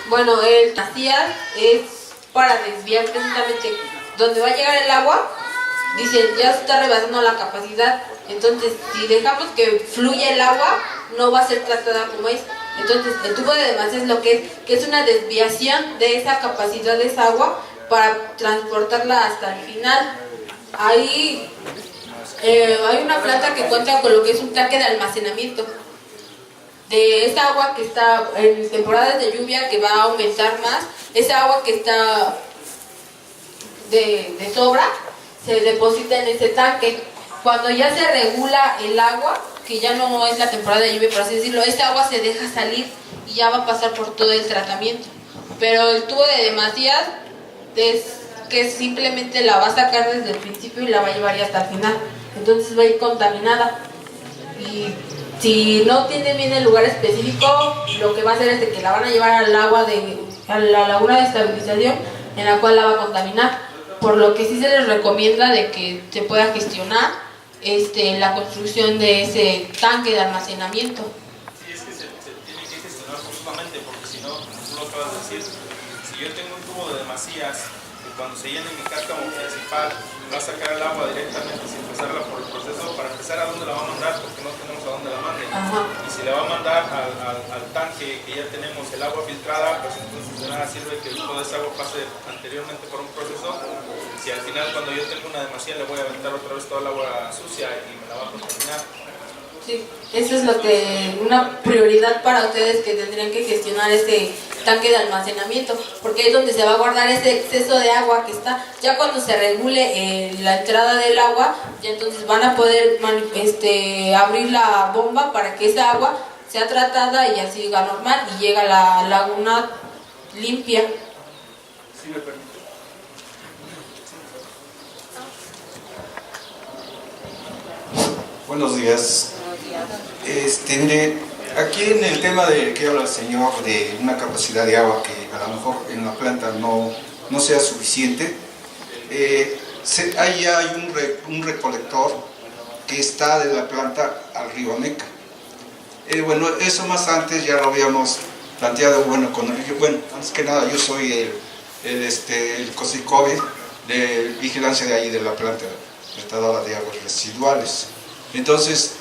Bueno, el Macías es para desviar precisamente donde va a llegar el agua. Dicen, ya se está rebasando la capacidad, entonces si dejamos que fluya el agua, no va a ser tratada como es. Entonces el tubo de demasía es lo que es una desviación de esa capacidad de esa agua para transportarla hasta el final. Ahí hay una planta que cuenta con lo que es un tanque de almacenamiento de esa agua que está en temporadas de lluvia, que va a aumentar más. Esa agua que está de sobra se deposita en ese tanque. Cuando ya se regula el agua, que ya no es la temporada de lluvia, por así decirlo, esta agua se deja salir y ya va a pasar por todo el tratamiento. Pero el tubo de demasías es que simplemente la va a sacar desde el principio y la va a llevar ya hasta el final. Entonces va a ir contaminada. Y si no tiene bien el lugar específico, lo que va a hacer es de que la van a llevar al agua a la laguna de estabilización, en la cual la va a contaminar. Por lo que sí se les recomienda de que se pueda gestionar la construcción de ese tanque de almacenamiento. Sí, es que se tiene que gestionar justamente, porque si no, como tú lo acabas de decir, si yo tengo un tubo de demasías que cuando se llene mi cántaro principal va a sacar el agua directamente sin pasarla por el proceso, para empezar, ¿a dónde la va a mandar? Porque no tenemos a dónde la mande. Y si la va a mandar al tanque que ya tenemos el agua filtrada, pues entonces de nada sirve que toda esa agua pase anteriormente por un proceso. Si al final, cuando yo tengo una demasía, le voy a aventar otra vez toda el agua sucia y me la va a contaminar. Sí, eso es una prioridad para ustedes, que tendrían que gestionar este tanque de almacenamiento, porque es donde se va a guardar ese exceso de agua que está. Ya cuando se regule la entrada del agua, ya entonces van a poder abrir la bomba para que esa agua sea tratada y así siga normal y llega a la laguna limpia. ¿Sí me permite? Buenos días. Mire, aquí en el tema de que habla el señor de una capacidad de agua que a lo mejor en la planta no sea suficiente, ahí hay un recolector que está de la planta al río Ameca. Bueno, eso más antes ya lo habíamos planteado, bueno, antes que nada yo soy el COSICOBE de vigilancia de ahí de la planta tratadora de aguas residuales. Entonces,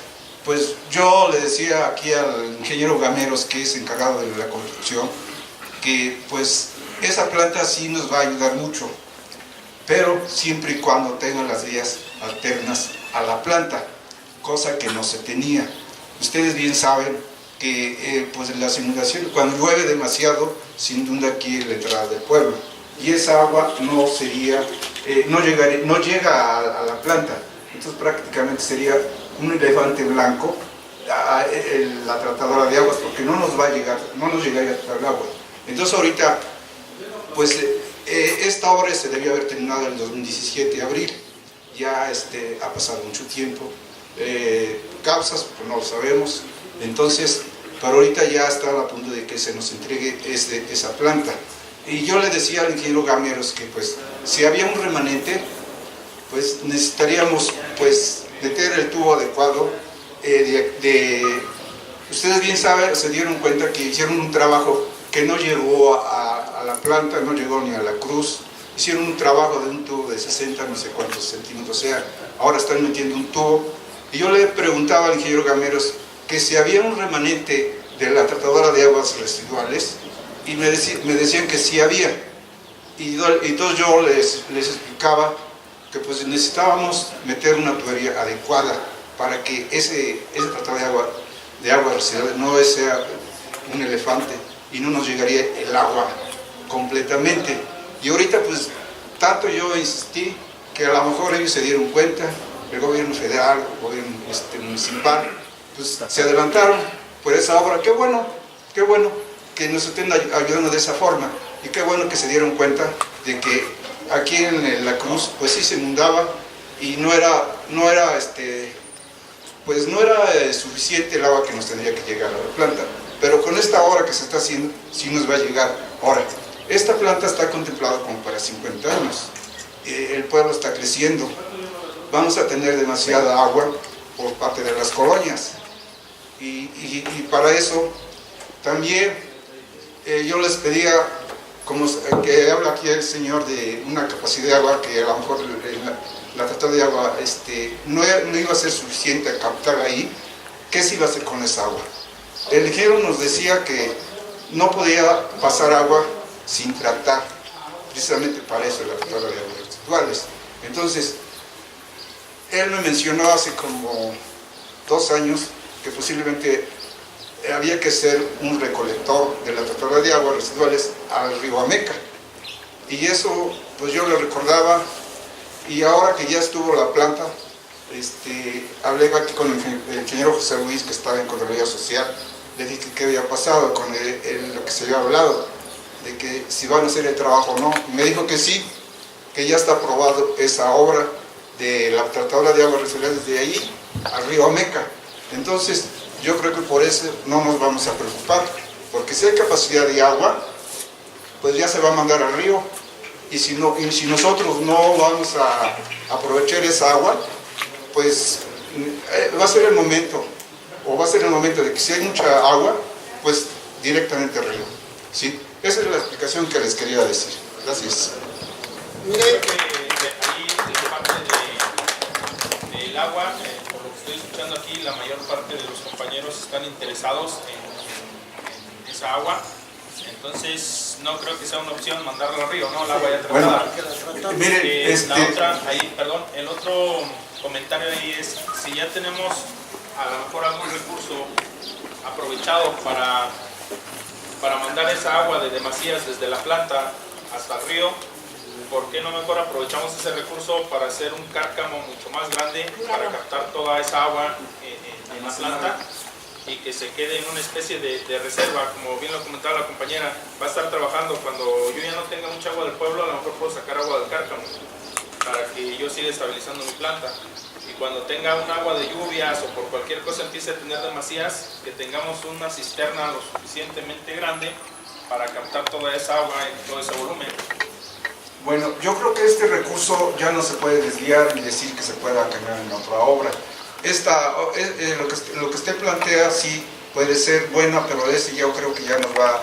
pues yo le decía aquí al ingeniero Gameros, que es encargado de la construcción, que pues esa planta sí nos va a ayudar mucho, pero siempre y cuando tenga las vías alternas a la planta, cosa que no se tenía. Ustedes bien saben que pues las inundaciones, cuando llueve demasiado, se inunda aquí la entrada del pueblo, y esa agua no llega a la planta. Entonces prácticamente sería un elefante blanco la tratadora de aguas, porque no nos llegaría a tratar el agua. Entonces ahorita, pues esta obra se debió haber terminado en el 2017, abril. Ya ha pasado mucho tiempo, causas, pues no lo sabemos. Entonces, pero ahorita ya está a punto de que se nos entregue esa planta. Y yo le decía al ingeniero Gameros que pues si había un remanente, pues necesitaríamos pues meter el tubo adecuado. Ustedes bien saben, se dieron cuenta que hicieron un trabajo que no llegó a la planta, no llegó ni a la cruz. Hicieron un trabajo de un tubo de 60 no sé cuántos centímetros, o sea, ahora están metiendo un tubo. Y yo le preguntaba al ingeniero Gameros que si había un remanente de la tratadora de aguas residuales, y me decían que sí había. Y entonces yo les explicaba que pues necesitábamos meter una tubería adecuada para que ese tratado de agua residual no sea un elefante y no nos llegaría el agua completamente. Y ahorita pues tanto yo insistí que a lo mejor ellos se dieron cuenta, el gobierno federal, el gobierno municipal, pues se adelantaron por esa obra. Qué bueno que nos estén ayudando de esa forma, y qué bueno que se dieron cuenta de que aquí en la cruz pues sí se inundaba y no era suficiente el agua que nos tendría que llegar a la planta, pero con esta obra que se está haciendo sí nos va a llegar. Ahora, esta planta está contemplada como para 50 años, el pueblo está creciendo vamos a tener demasiada agua por parte de las colonias. Y para eso también yo les pedía, como que habla aquí el señor de una capacidad de agua que a lo mejor la tratada de agua no iba a ser suficiente a captar ahí. ¿Qué se iba a hacer con esa agua? El ingeniero nos decía que no podía pasar agua sin tratar, precisamente para eso la tratada de aguas residuales. Entonces, él me mencionó hace como 2 años que posiblemente había que hacer un recolector de la tratada de aguas residuales al río Ameca. Y eso, pues yo lo recordaba, y ahora que ya estuvo la planta, hablé aquí con el ingeniero José Luis, que estaba en Contraloría Social, le dije qué había pasado con lo que se había hablado, de que si van a hacer el trabajo o no. Y me dijo que sí, que ya está aprobado esa obra de la tratadora de aguas residuales de ahí al río Ameca. Entonces, yo creo que por eso no nos vamos a preocupar, porque si hay capacidad de agua, pues ya se va a mandar al río. Y si nosotros no vamos a aprovechar esa agua, pues va a ser el momento de que si hay mucha agua, pues directamente al río. ¿Sí? Esa es la explicación que les quería decir. Gracias. Creo que ahí en parte del agua, por lo que estoy escuchando aquí, la mayor parte de los compañeros están interesados en esa agua. Entonces, no creo que sea una opción mandarla al río, ¿no? El agua ya tratada. Bueno, miren, el otro comentario ahí es, si ya tenemos a lo mejor algún recurso aprovechado para mandar esa agua de demasías desde la planta hasta el río, ¿por qué no mejor aprovechamos ese recurso para hacer un cárcamo mucho más grande para captar toda esa agua en la planta y que se quede en una especie de reserva? Como bien lo comentaba la compañera, va a estar trabajando cuando yo ya no tenga mucha agua del pueblo, a lo mejor puedo sacar agua del cárcamo para que yo siga estabilizando mi planta. Y cuando tenga un agua de lluvias o por cualquier cosa empiece a tener demasías, que tengamos una cisterna lo suficientemente grande para captar toda esa agua y todo ese volumen. Bueno, yo creo que este recurso ya no se puede desviar ni decir que se pueda cambiar en otra obra. Lo que usted plantea sí puede ser buena, pero ese yo creo que ya nos va,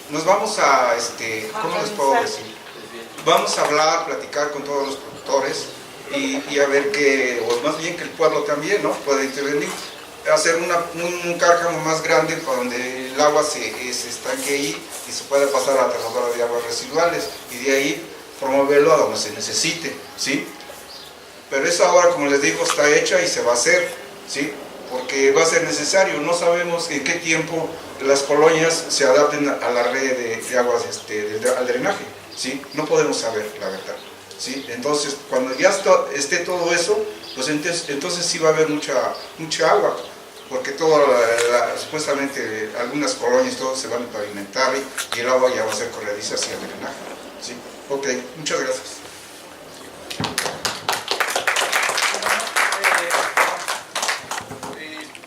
nos vamos a, ¿cómo les puedo decir? Vamos a hablar, platicar con todos los productores y a ver o más bien que el pueblo también, ¿no?, puede intervenir, hacer un cárcamo más grande para donde el agua se estanque ahí y se pueda pasar a la tratadora de aguas residuales y de ahí promoverlo a donde se necesite, ¿sí? Pero esa obra, como les digo, está hecha y se va a hacer, ¿sí? Porque va a ser necesario. No sabemos en qué tiempo las colonias se adapten a la red de aguas, al drenaje, ¿sí? No podemos saber, la verdad, ¿sí? Entonces, cuando ya esté todo eso, pues entonces sí va a haber mucha agua, porque supuestamente algunas colonias todo se van a pavimentar y el agua ya va a ser corrediza hacia el drenaje, ¿sí? Ok, muchas gracias.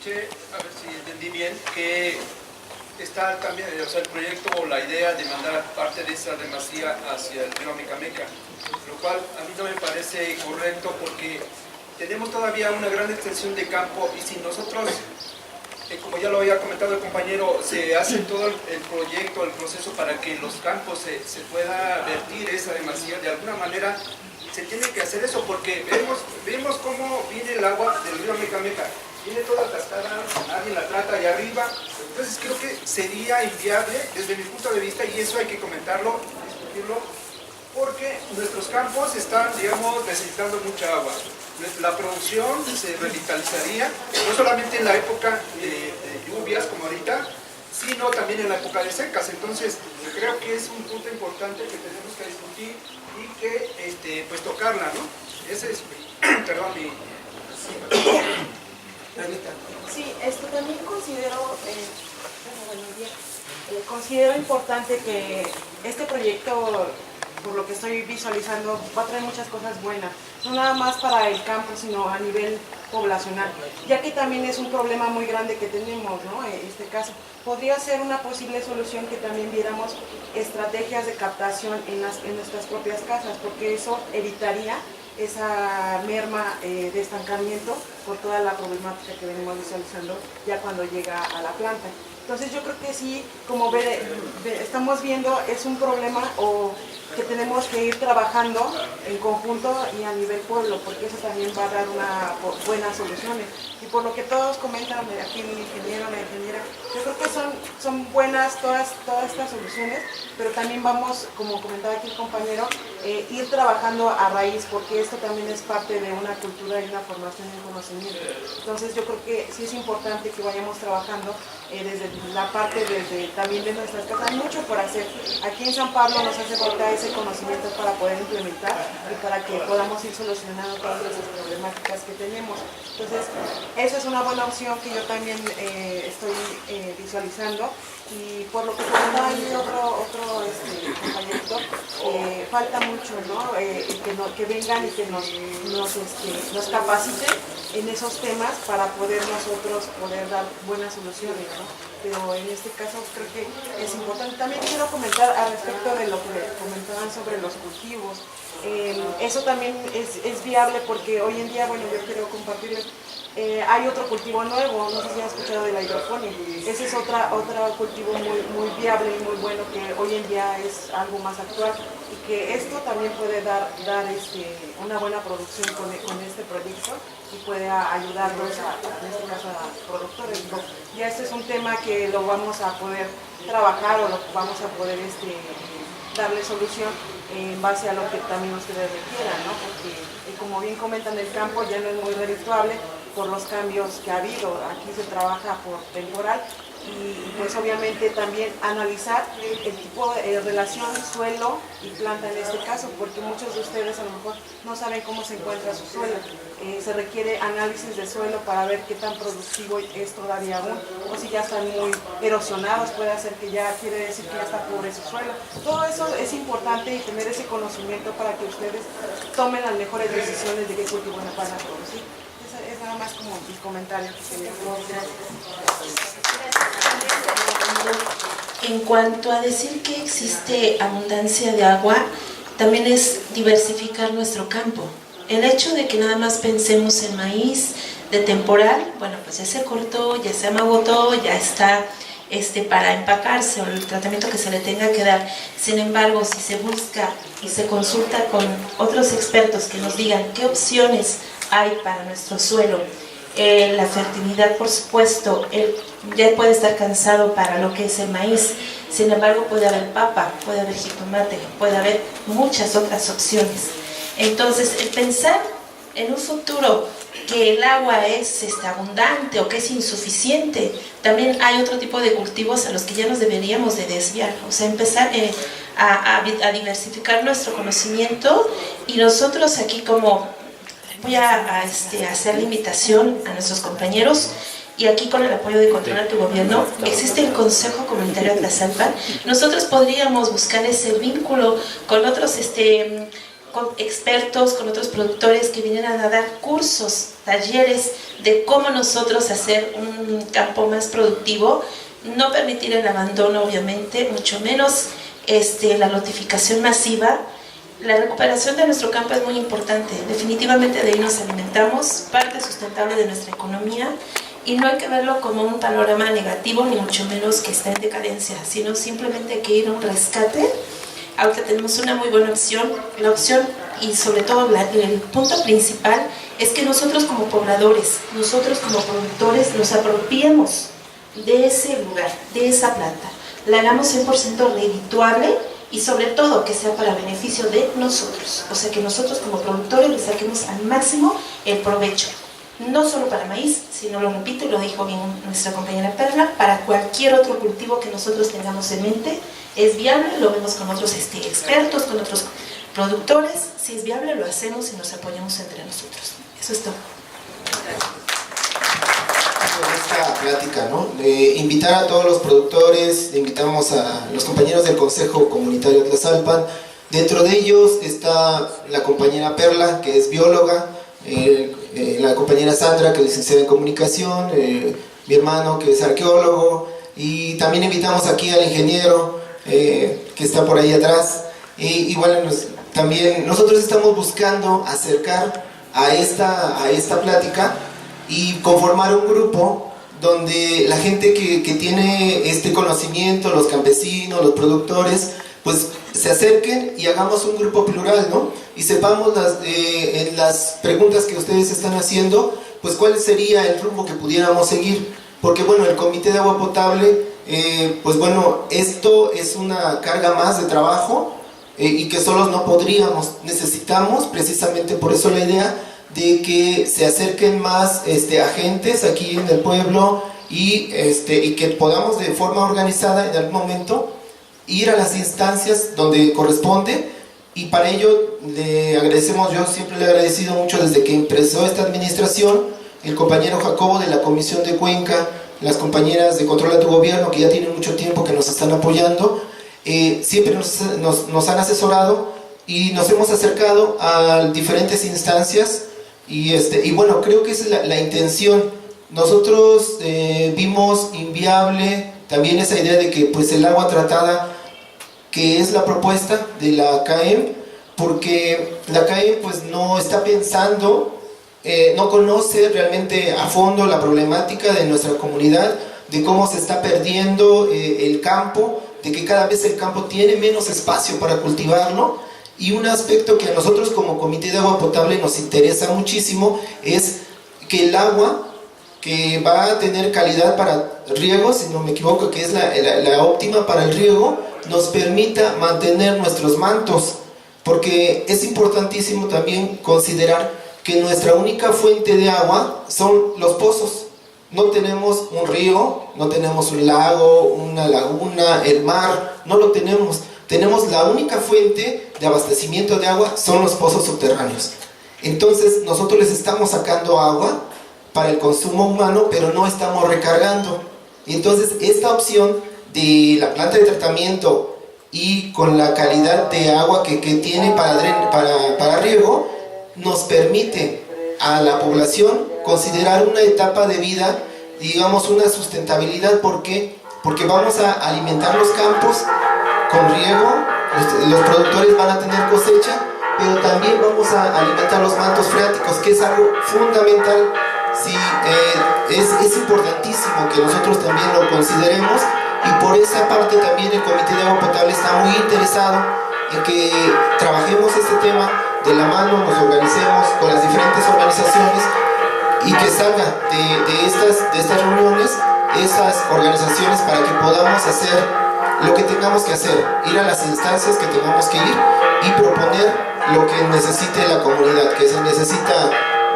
A ver si entendí bien, que está también, o sea, el proyecto o la idea de mandar parte de esa demasía hacia el río Amecameca, lo cual a mí no me parece correcto porque tenemos todavía una gran extensión de campo y si nosotros, como ya lo había comentado el compañero, se hace todo el proyecto, el proceso para que los campos se pueda vertir esa demasía, de alguna manera se tiene que hacer eso porque vemos cómo viene el agua del río Amecameca. Viene toda atascada, nadie la trata allá arriba, entonces creo que sería inviable desde mi punto de vista y eso hay que comentarlo, discutirlo, porque nuestros campos están, digamos, necesitando mucha agua. La producción se revitalizaría, no solamente en la época de lluvias como ahorita, sino también en la época de secas, entonces creo que es un punto importante que tenemos que discutir y que, pues tocarla, ¿no? Ese es, perdón, mi... Sí, también considero importante que este proyecto, por lo que estoy visualizando, va a traer muchas cosas buenas, no nada más para el campo, sino a nivel poblacional, ya que también es un problema muy grande que tenemos, ¿no? En este caso, podría ser una posible solución que también viéramos estrategias de captación en nuestras propias casas, porque eso evitaría esa merma de estancamiento por toda la problemática que venimos visualizando ya cuando llega a la planta. Entonces yo creo que sí, como estamos viendo, es un problema que tenemos que ir trabajando en conjunto y a nivel pueblo, porque eso también va a dar buenas soluciones. Y por lo que todos comentan, aquí el ingeniero, la ingeniera, yo creo que son buenas todas estas soluciones, pero también vamos, como comentaba aquí el compañero, ir trabajando a raíz, porque esto también es parte de una cultura y una formación y un conocimiento. Entonces yo creo que sí es importante que vayamos trabajando desde la parte también de nuestras casas. Hay mucho por hacer. Aquí en San Pablo nos hace falta ese conocimiento para poder implementar y para que podamos ir solucionando todas esas problemáticas que tenemos. Entonces, esa es una buena opción que yo también estoy visualizando. Y por lo que comentaba ahí otro compañerito, falta mucho, ¿no? Que vengan y que nos capaciten en esos temas para poder nosotros dar buenas soluciones, ¿no? Pero en este caso creo que es importante. También quiero comentar al respecto de lo que comentaban sobre los cultivos. Eso también es viable porque hoy en día, bueno, yo quiero compartirles, hay otro cultivo nuevo, no sé si han escuchado de la hidroponía. Ese es otro cultivo muy viable y muy bueno que hoy en día es algo más actual y que esto también puede dar una buena producción con este proyecto y puede ayudarnos en este caso a productores. Ya este es un tema que lo vamos a poder trabajar o lo vamos a poder darle solución en base a lo que también ustedes requieran, ¿no? Porque como bien comentan, el campo ya no es muy redituable por los cambios que ha habido. Aquí se trabaja por temporal y pues obviamente también analizar el tipo de relación suelo y planta en este caso, porque muchos de ustedes a lo mejor no saben cómo se encuentra su suelo. Se requiere análisis de suelo para ver qué tan productivo es todavía aún, o si ya están muy erosionados, puede ser que ya quiere decir que ya está pobre su suelo. Todo eso es importante y tener ese conocimiento para que ustedes tomen las mejores decisiones de qué cultivo van a producir. Es nada más como mi comentario que quería hacer. En cuanto a decir que existe abundancia de agua, también es diversificar nuestro campo. El hecho de que nada más pensemos en maíz de temporal, bueno, pues ya se cortó, ya se amagotó, ya está para empacarse o el tratamiento que se le tenga que dar. Sin embargo, si se busca y se consulta con otros expertos que nos digan qué opciones hay para nuestro suelo, la fertilidad, por supuesto, ya puede estar cansado para lo que es el maíz. Sin embargo, puede haber papa, puede haber jitomate, puede haber muchas otras opciones. Entonces, el pensar en un futuro que el agua es abundante o que es insuficiente, también hay otro tipo de cultivos a los que ya nos deberíamos de desviar. O sea, empezar a diversificar nuestro conocimiento y nosotros aquí como... Voy a hacer la invitación a nuestros compañeros y aquí con el apoyo de Control a tu Gobierno existe el Consejo Comunitario de Tlaxalpan. Nosotros podríamos buscar ese vínculo con otros con expertos, con otros productores que vinieran a dar cursos, talleres de cómo nosotros hacer un campo más productivo, no permitir el abandono obviamente, mucho menos la notificación masiva. La recuperación de nuestro campo es muy importante, definitivamente de ahí nos alimentamos, parte sustentable de nuestra economía y no hay que verlo como un panorama negativo ni mucho menos que está en decadencia, sino simplemente hay que ir a un rescate. Ahorita tenemos una muy buena opción, la opción y sobre todo el punto principal es que nosotros como pobladores, nosotros como productores nos apropiemos de ese lugar, de esa planta, la hagamos 100% redituable y sobre todo que sea para beneficio de nosotros, o sea que nosotros como productores le saquemos al máximo el provecho, no solo para maíz, sino, lo repito y lo dijo bien nuestra compañera Perla, para cualquier otro cultivo que nosotros tengamos en mente, es viable, lo vemos con otros expertos, con otros productores, si es viable lo hacemos y nos apoyamos entre nosotros. Eso es todo. Esta plática, ¿no? Invitar a todos los productores, invitamos a los compañeros del Consejo Comunitario de Tlaxalpan. Dentro de ellos está la compañera Perla, que es bióloga, la compañera Sandra, que es licenciada en comunicación, mi hermano, que es arqueólogo, y también invitamos aquí al ingeniero, que está por ahí atrás, y bueno, también nosotros estamos buscando acercar a esta plática y conformar un grupo donde la gente que tiene este conocimiento, los campesinos, los productores, pues se acerquen y hagamos un grupo plural, ¿no? Y sepamos en las preguntas que ustedes están haciendo, pues cuál sería el rumbo que pudiéramos seguir. Porque bueno, el Comité de Agua Potable, pues bueno, esto es una carga más de trabajo y que solos no podríamos. Necesitamos, precisamente por eso la idea, de que se acerquen más agentes aquí en el pueblo y que podamos de forma organizada en algún momento ir a las instancias donde corresponde. Y para ello le agradecemos, yo siempre le he agradecido mucho desde que empezó esta administración, el compañero Jacobo de la Comisión de Cuenca, las compañeras de Controla tu Gobierno, que ya tienen mucho tiempo que nos están apoyando, siempre nos han asesorado y nos hemos acercado a diferentes instancias y bueno, creo que esa es la intención. Nosotros vimos inviable también esa idea de que pues el agua tratada, que es la propuesta de la CAEM, porque la CAEM pues no está pensando, no conoce realmente a fondo la problemática de nuestra comunidad, de cómo se está perdiendo el campo, de que cada vez el campo tiene menos espacio para cultivarlo. Y un aspecto que a nosotros como Comité de Agua Potable nos interesa muchísimo es que el agua que va a tener calidad para riego, si no me equivoco, que es la óptima para el riego, nos permita mantener nuestros mantos, porque es importantísimo también considerar que nuestra única fuente de agua son los pozos. No tenemos un río, no tenemos un lago, una laguna, el mar, no lo tenemos. Tenemos la única fuente de abastecimiento de agua son los pozos subterráneos. Entonces nosotros les estamos sacando agua para el consumo humano, pero no estamos recargando. Entonces esta opción de la planta de tratamiento y con la calidad de agua que tiene para riego, nos permite a la población considerar una etapa de vida, digamos una sustentabilidad. ¿Por qué? Porque vamos a alimentar los campos con riego, los productores van a tener cosecha, pero también vamos a alimentar los mantos freáticos, que es algo fundamental. Sí, es importantísimo que nosotros también lo consideremos, y por esa parte también el Comité de Agua Potable está muy interesado en que trabajemos este tema de la mano, nos organicemos con las diferentes organizaciones y que salga de estas reuniones esas organizaciones para que podamos hacer lo que tengamos que hacer, ir a las instancias que tengamos que ir y proponer lo que necesite la comunidad, que se necesita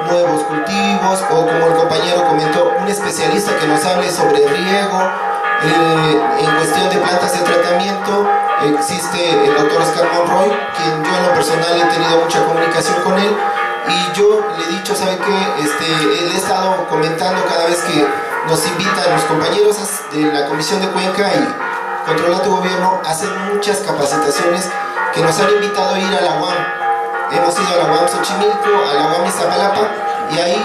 nuevos cultivos, o como el compañero comentó, un especialista que nos hable sobre riego, en cuestión de plantas de tratamiento. Existe el doctor Oscar Monroy, quien yo en lo personal he tenido mucha comunicación con él, y yo le he dicho, ¿sabe qué? Él he estado comentando cada vez que nos invitan los compañeros de la Comisión de Cuenca y Controla tu Gobierno, hacen muchas capacitaciones que nos han invitado a ir a la UAM. Hemos ido a la UAM Xochimilco, a la UAM Iztapalapa, y ahí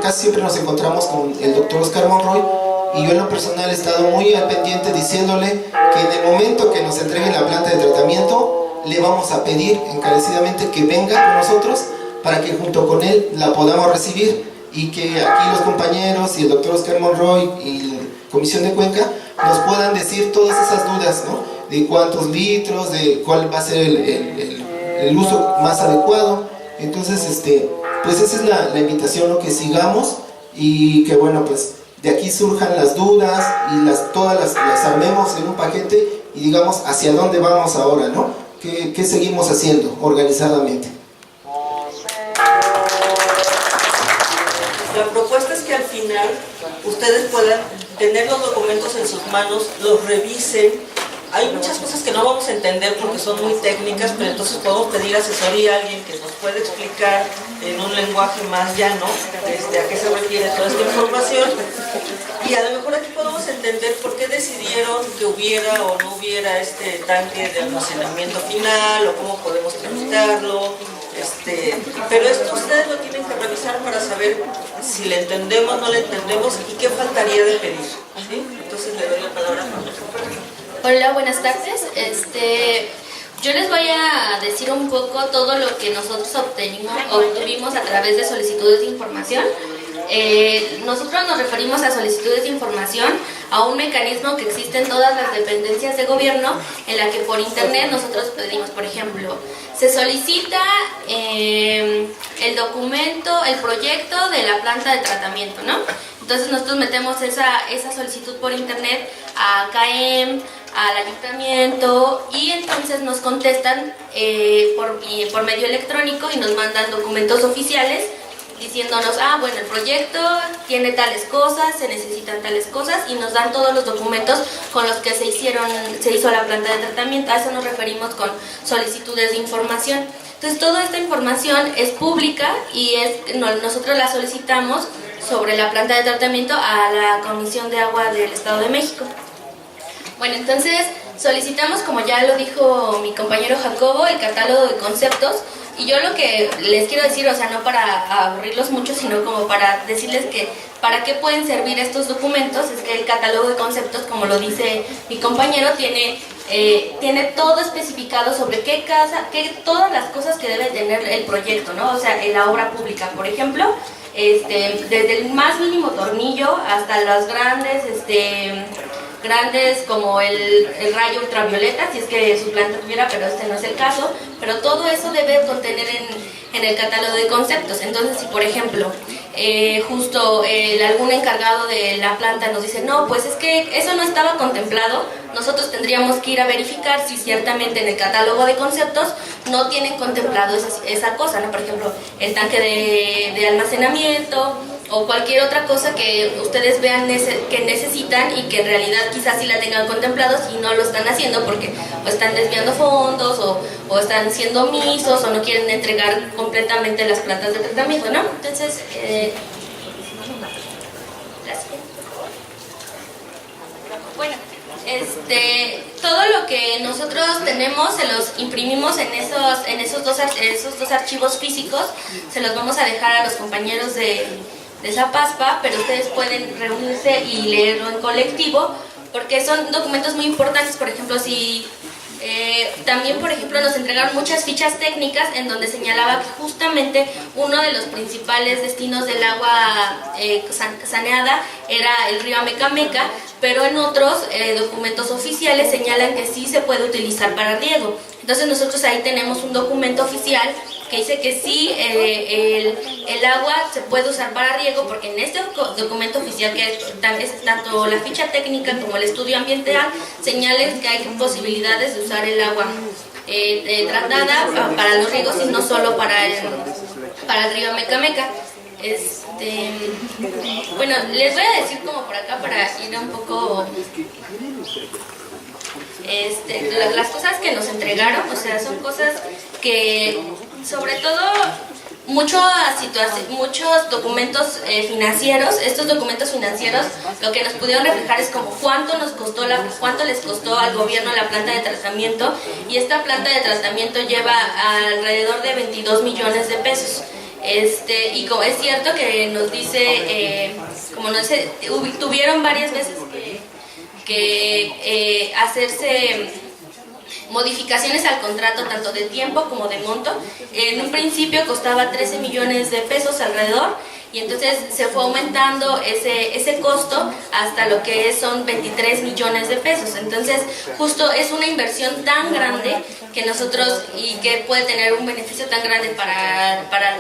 casi siempre nos encontramos con el doctor Oscar Monroy, y yo en lo personal he estado muy al pendiente diciéndole que en el momento que nos entregue la planta de tratamiento, le vamos a pedir encarecidamente que venga con nosotros para que junto con él la podamos recibir, y que aquí los compañeros y el doctor Oscar Monroy y la Comisión de Cuenca nos puedan decir todas esas dudas, ¿no? De cuántos litros, de cuál va a ser el uso más adecuado. Entonces, pues esa es la invitación, ¿no? Que sigamos y que bueno, pues de aquí surjan las dudas y todas las armemos en un paquete y digamos hacia dónde vamos ahora, ¿no? ¿Qué seguimos haciendo organizadamente? La propuesta es que al final ustedes puedan tener los documentos en sus manos, los revisen. Hay muchas cosas que no vamos a entender porque son muy técnicas, pero entonces podemos pedir asesoría a alguien que nos pueda explicar en un lenguaje más llano a qué se refiere toda esta información. Y a lo mejor aquí podemos entender por qué decidieron que hubiera o no hubiera este tanque de almacenamiento final, o cómo podemos tramitarlo. Pero esto ustedes lo tienen que revisar para saber si le entendemos, no le entendemos y qué faltaría de pedir, ¿sí? Entonces le doy la palabra a Juan. Hola, buenas tardes. Yo les voy a decir un poco todo lo que nosotros obtuvimos a través de solicitudes de información. Nosotros nos referimos a solicitudes de información, a un mecanismo que existe en todas las dependencias de gobierno, en la que por internet nosotros pedimos, por ejemplo, se solicita el documento, el proyecto de la planta de tratamiento, ¿no? Entonces nosotros metemos esa solicitud por internet a CAEM, al ayuntamiento, y entonces nos contestan por medio electrónico y nos mandan documentos oficiales diciéndonos, bueno, el proyecto tiene tales cosas, se necesitan tales cosas, y nos dan todos los documentos con los que se hizo la planta de tratamiento. A eso nos referimos con solicitudes de información. Entonces toda esta información es pública y nosotros la solicitamos sobre la planta de tratamiento a la Comisión de Agua del Estado de México. Bueno, entonces solicitamos, como ya lo dijo mi compañero Jacobo, el catálogo de conceptos. Y yo lo que les quiero decir, o sea, no para aburrirlos mucho, sino como para decirles que para qué pueden servir estos documentos, es que el catálogo de conceptos, como lo dice mi compañero, tiene todo especificado sobre todas las cosas que debe tener el proyecto, ¿no? O sea, en la obra pública, por ejemplo, desde el más mínimo tornillo hasta las grandes como el rayo ultravioleta, si es que su planta tuviera, pero este no es el caso, pero todo eso debe contener en el catálogo de conceptos. Entonces, si por ejemplo justo algún encargado de la planta nos dice, no, pues es que eso no estaba contemplado, nosotros tendríamos que ir a verificar si ciertamente en el catálogo de conceptos no tienen contemplado esa cosa, ¿no? Por ejemplo, el tanque de almacenamiento, o cualquier otra cosa que ustedes vean que necesitan y que en realidad quizás sí la tengan contemplados y no lo están haciendo porque o están desviando fondos o están siendo omisos o no quieren entregar completamente las plantas de tratamiento, ¿no? Entonces, bueno, todo lo que nosotros tenemos se los imprimimos en esos dos archivos físicos, se los vamos a dejar a los compañeros de Zapaspa, pero ustedes pueden reunirse y leerlo en colectivo, porque son documentos muy importantes. Por ejemplo, si también, por ejemplo, nos entregaron muchas fichas técnicas en donde señalaba que justamente uno de los principales destinos del agua saneada era el río Amecameca, pero en otros documentos oficiales señalan que sí se puede utilizar para riego. Entonces nosotros ahí tenemos un documento oficial que dice que sí, el agua se puede usar para riego, porque en este documento oficial, que es tanto la ficha técnica como el estudio ambiental, señalan que hay posibilidades de usar el agua tratada para los riegos y no solo para el río Amecameca. Bueno, les voy a decir como por acá para ir un poco... las cosas que nos entregaron, o sea, son cosas que, sobre todo, muchos documentos financieros. Estos documentos financieros lo que nos pudieron reflejar es como cuánto les costó al gobierno la planta de tratamiento, y esta planta de tratamiento lleva alrededor de 22 millones de pesos. Y como es cierto que nos dice, tuvieron varias veces que hacerse modificaciones al contrato, tanto de tiempo como de monto. En un principio costaba 13 millones de pesos alrededor, y entonces se fue aumentando ese costo hasta lo que son 23 millones de pesos. Entonces justo es una inversión tan grande que nosotros, y que puede tener un beneficio tan grande para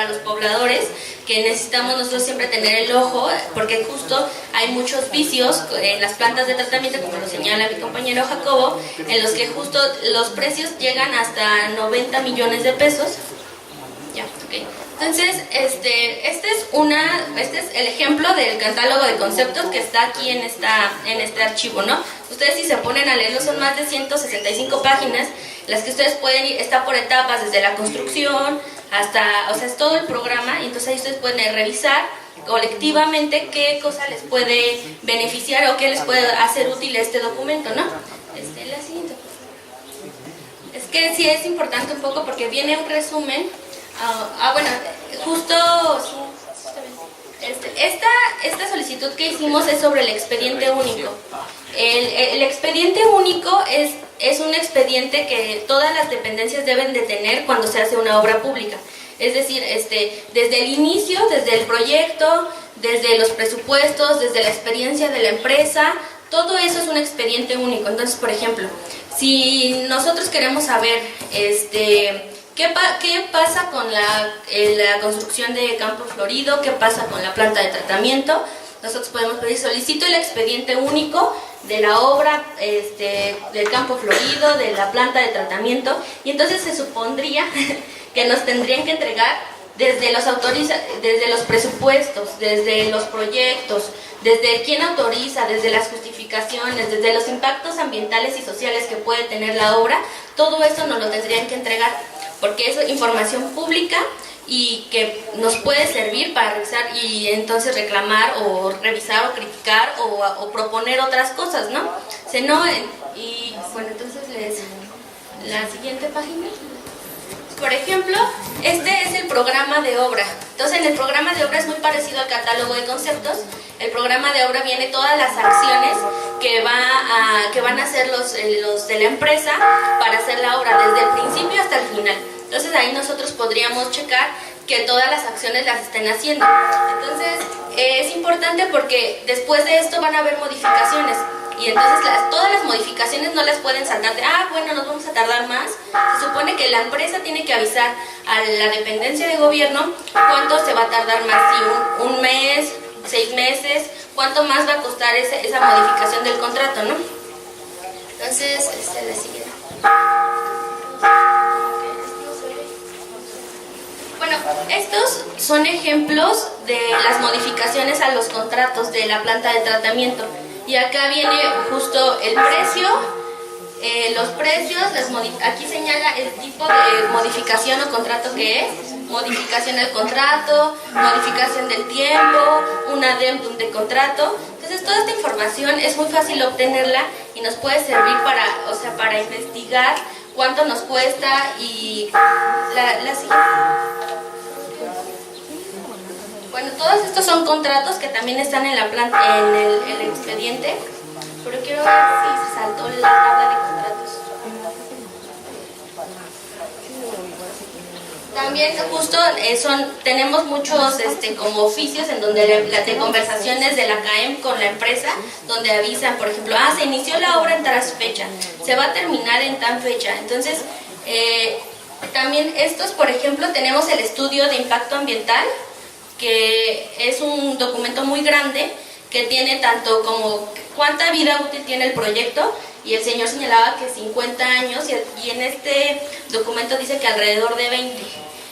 los pobladores, que necesitamos nosotros siempre tener el ojo, porque justo hay muchos vicios en las plantas de tratamiento, como lo señala mi compañero Jacobo, en los que justo los precios llegan hasta 90 millones de pesos. Ya, ok. Entonces, este es el ejemplo del catálogo de conceptos que está aquí en este archivo, ¿no? Ustedes, si se ponen a leerlo, son más de 165 páginas, las que ustedes pueden ir, está por etapas, desde la construcción hasta, o sea, es todo el programa, y entonces ahí ustedes pueden revisar colectivamente qué cosa les puede beneficiar o qué les puede hacer útil este documento, ¿no? La siguiente. Es que sí es importante un poco porque viene un resumen. Bueno, justo esta solicitud que hicimos es sobre el expediente único. El expediente único es un expediente que todas las dependencias deben de tener cuando se hace una obra pública. Es decir, desde el inicio, desde el proyecto, desde los presupuestos, desde la experiencia de la empresa, todo eso es un expediente único. Entonces, por ejemplo, si nosotros queremos saber ¿qué pasa con la construcción de Campo Florido? ¿Qué pasa con la planta de tratamiento? Nosotros podemos pedir, solicito el expediente único de la obra del Campo Florido, de la planta de tratamiento, y entonces se supondría que nos tendrían que entregar desde los presupuestos, desde los proyectos, desde quién autoriza, desde las justificaciones, desde los impactos ambientales y sociales que puede tener la obra. Todo eso nos lo tendrían que entregar, porque es información pública y que nos puede servir para revisar y entonces reclamar o revisar o criticar o proponer otras cosas, ¿no? Y bueno, entonces la siguiente página. Por ejemplo, este es el programa de obra. Entonces, en el programa de obra es muy parecido al catálogo de conceptos. El programa de obra viene todas las acciones que van a hacer los de la empresa para hacer la obra, desde el principio hasta el final. Entonces, ahí nosotros podríamos checar que todas las acciones las estén haciendo. Entonces, es importante porque después de esto van a haber modificaciones. Y entonces todas las modificaciones no las pueden saltar de, bueno, nos vamos a tardar más. Se supone que la empresa tiene que avisar a la dependencia de gobierno cuánto se va a tardar más, si un mes, 6 meses, cuánto más va a costar esa modificación del contrato, ¿no? Entonces, la siguiente. Bueno, estos son ejemplos de las modificaciones a los contratos de la planta de tratamiento. Y acá viene justo el precio, los precios, aquí señala el tipo de modificación o contrato que es, modificación al contrato, modificación del tiempo, un adendum de contrato. Entonces toda esta información es muy fácil obtenerla y nos puede servir para investigar cuánto nos cuesta y la siguiente. Bueno, todos estos son contratos que también están en la planta, en el expediente, pero quiero ver si se saltó la tabla de contratos. También justo tenemos muchos como oficios en donde de conversaciones de la CAEM con la empresa, donde avisan, por ejemplo, se inició la obra en tal fecha, se va a terminar en tal fecha. Entonces, también estos, por ejemplo, tenemos el estudio de impacto ambiental, que es un documento muy grande que tiene tanto como cuánta vida útil tiene el proyecto, y el señor señalaba que 50 años y en este documento dice que alrededor de 20.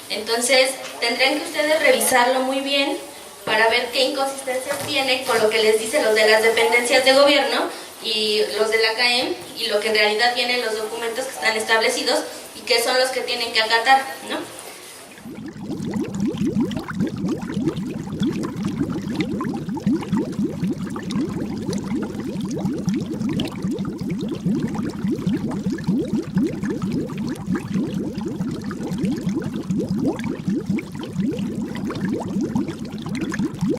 Entonces tendrían que ustedes revisarlo muy bien para ver qué inconsistencias tiene con lo que les dicen los de las dependencias de gobierno y los de la CAEM y lo que en realidad viene en los documentos que están establecidos y que son los que tienen que acatar, ¿no?